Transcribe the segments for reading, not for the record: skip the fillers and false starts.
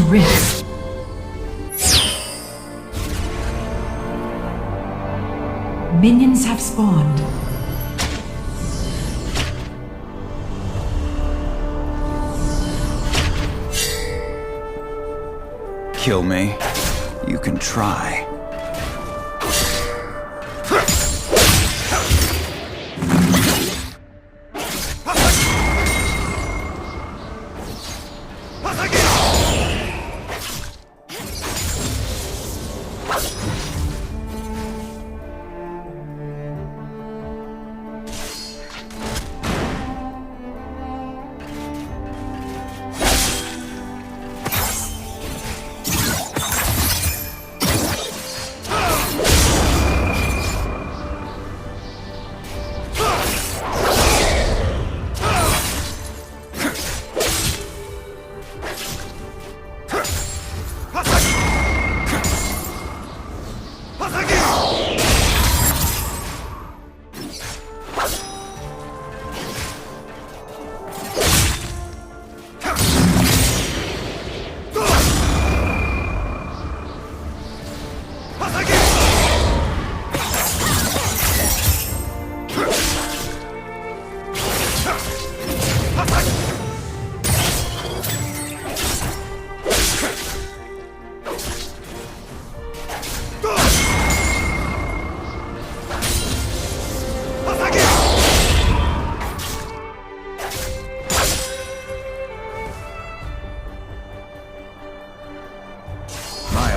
Rift. Minions have spawned. Kill me? You can try.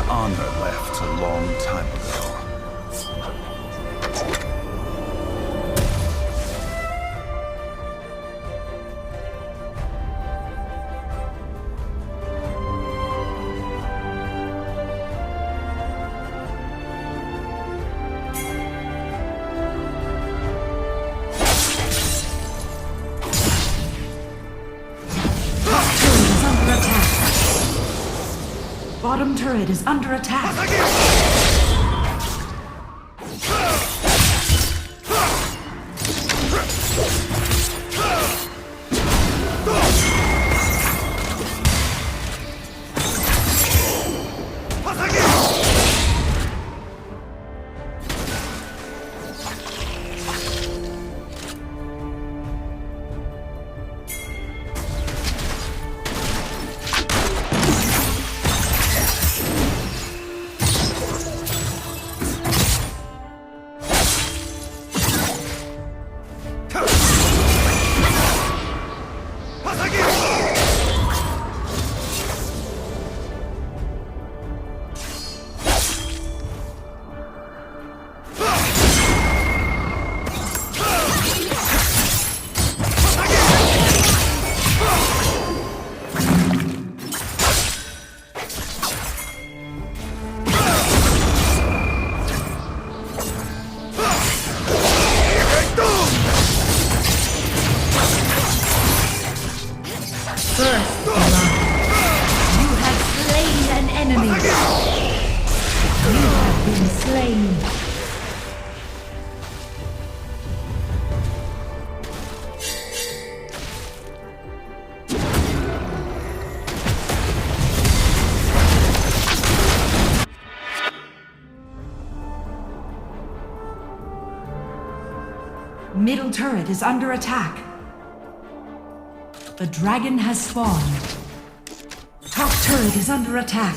Honor left a long time ago. Bottom turret is under attack. First blood. You have slain an enemy. You have been slain. Middle turret is under attack. The dragon has spawned. Top turret is under attack.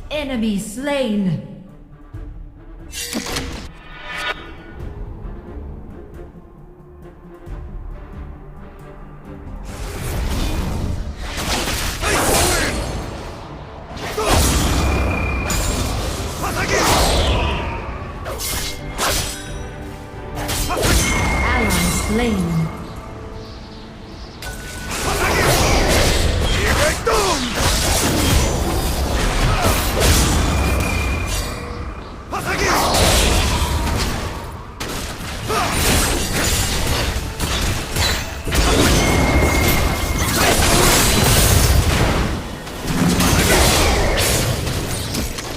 Enemy slain. slain.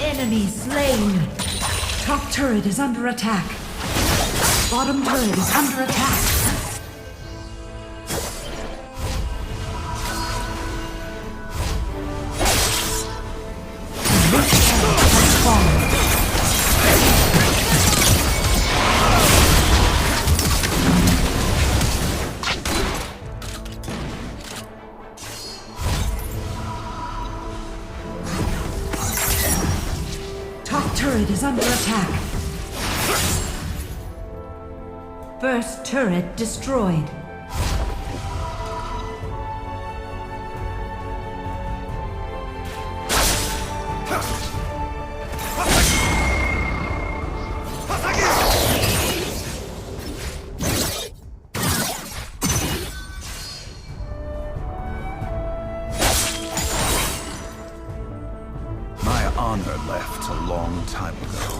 Enemy slain. Top turret is under attack. Bottom turret is under attack. Top turret is under attack. First turret destroyed. My honor left a long time ago.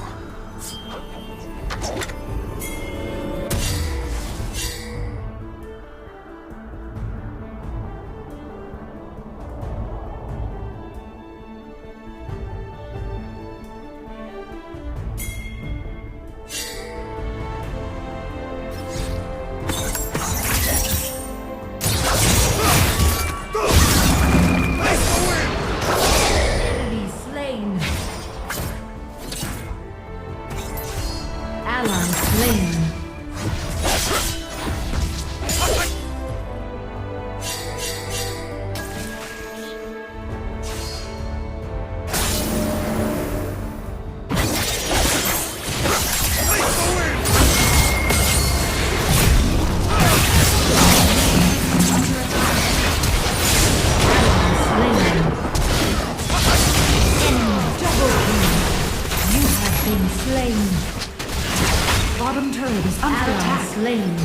Enemy slain. Ally slain. Slain. Bottom turret is under attack. Slain.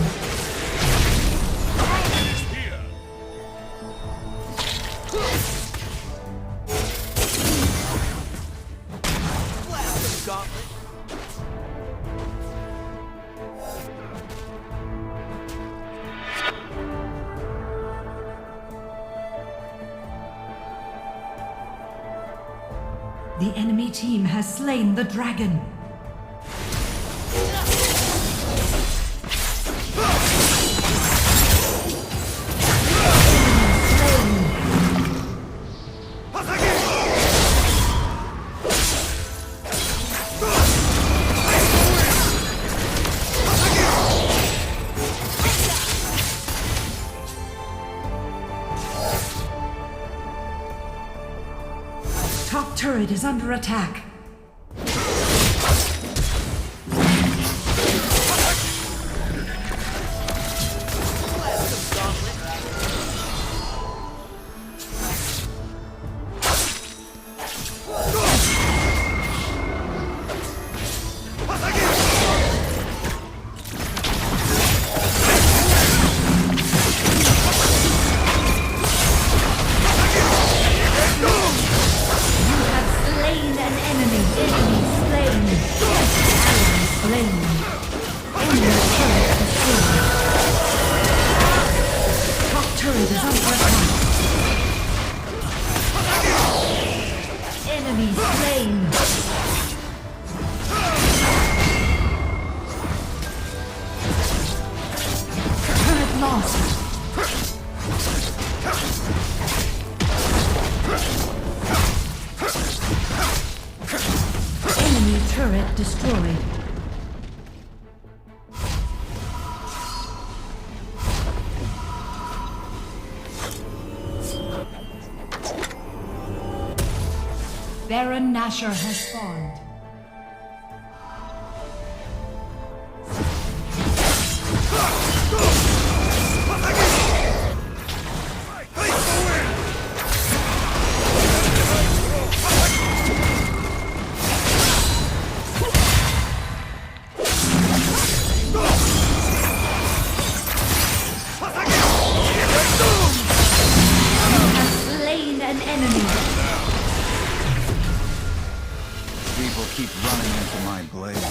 The enemy team has slain the dragon. Top turret is under attack. Enemy slain. Turret lost. Enemy turret destroyed. Baron Nashor has spawned. running into my blade.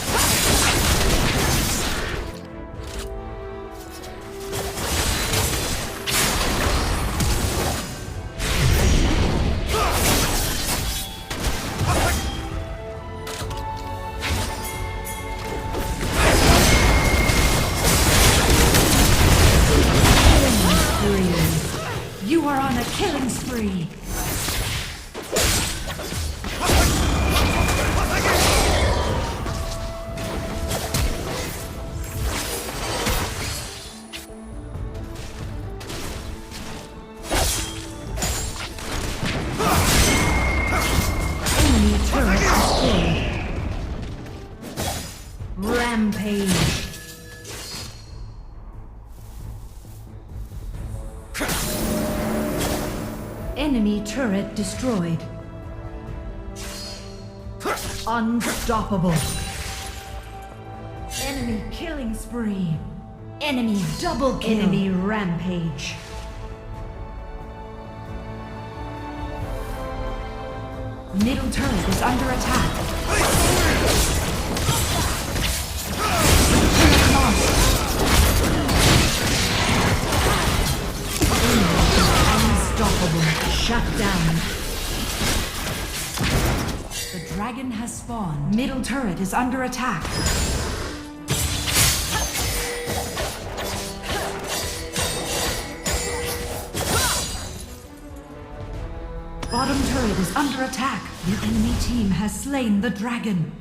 You are on a killing spree. Enemy turret destroyed. Rampage. Enemy turret destroyed. Unstoppable. Enemy killing spree. Enemy double kill. Enemy rampage. Middle turret is under attack. Turret lost. Unstoppable. Shut down. The dragon has spawned. Middle turret is under attack. Bottom turret is under attack. The enemy team has slain the dragon.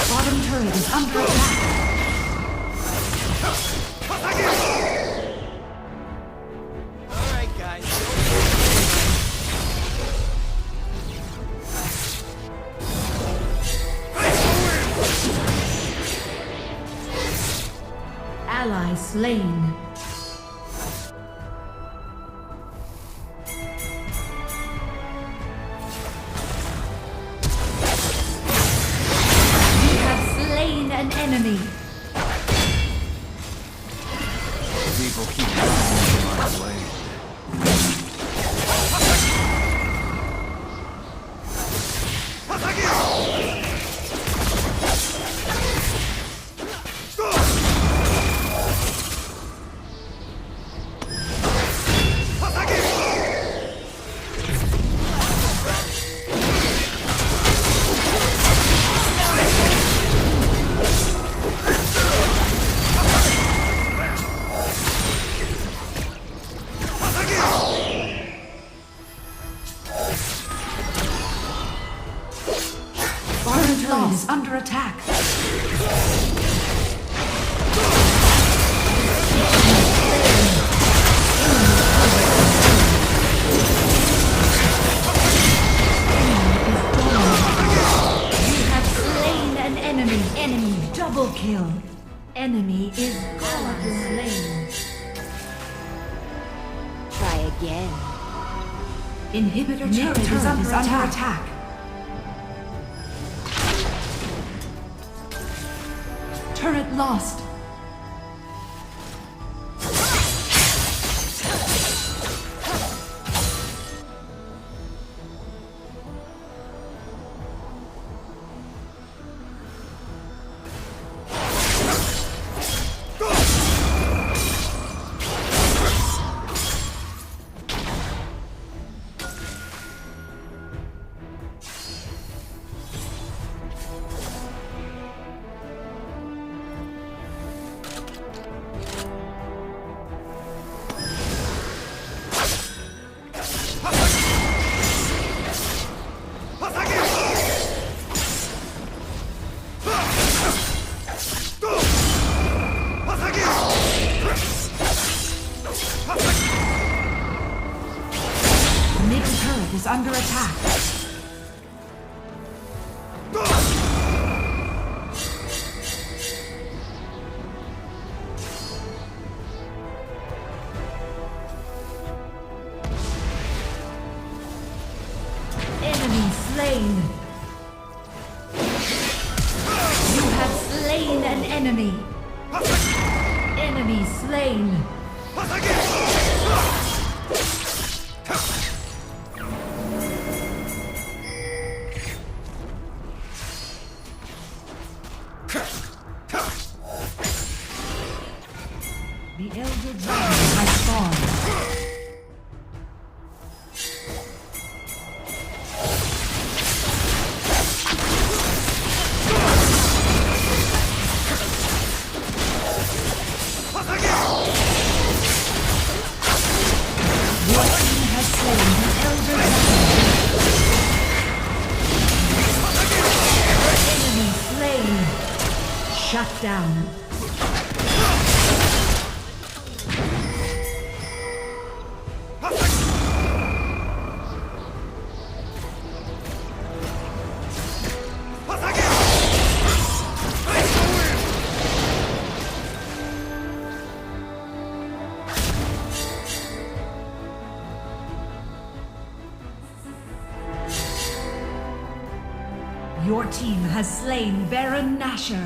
Bottom turret is under attack. Alright, guys. Ally slain. You have slain an enemy. People keep running into my blade. Bottom turret is under attack. You have slain an enemy. Enemy double kill. Enemy is slain. Try again. Inhibitor turret is under attack. Turret lost. Middle turret is under attack. Enemy slain. You have slain an enemy. Enemy slain. team has slain the Elder Dragon. Enemy slain. Shut down. Your team has slain Baron Nashor.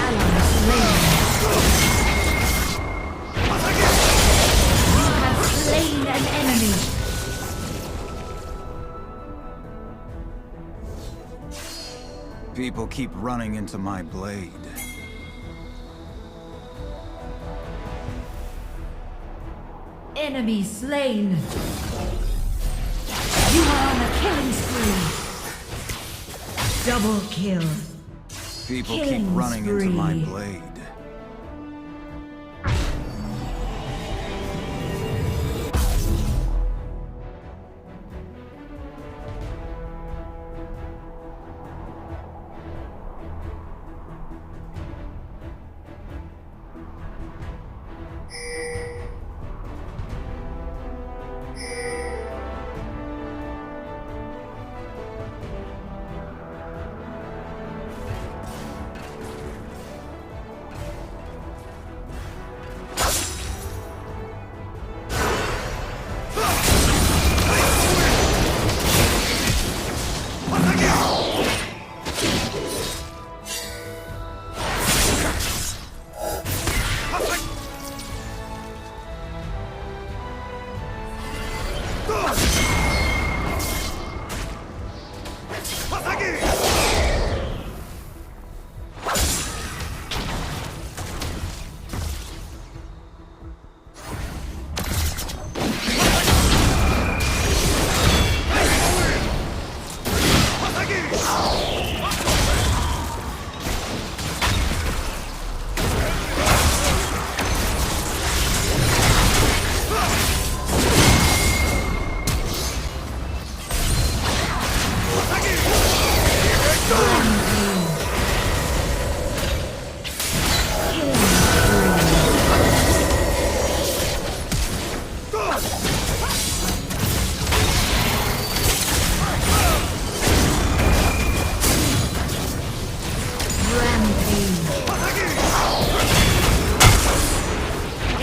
Ally slain. You have slain an enemy. People keep running into my blade. Enemy slain. You are on a killing spree. Double kill. People keep Killing running into my spree. blade.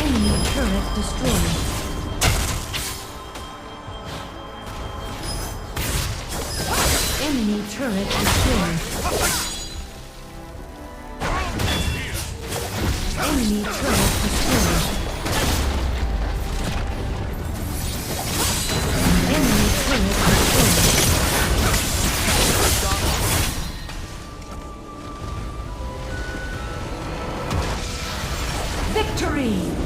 Enemy turret destroyed. Enemy turret destroyed. Enemy turret destroyed. Victory!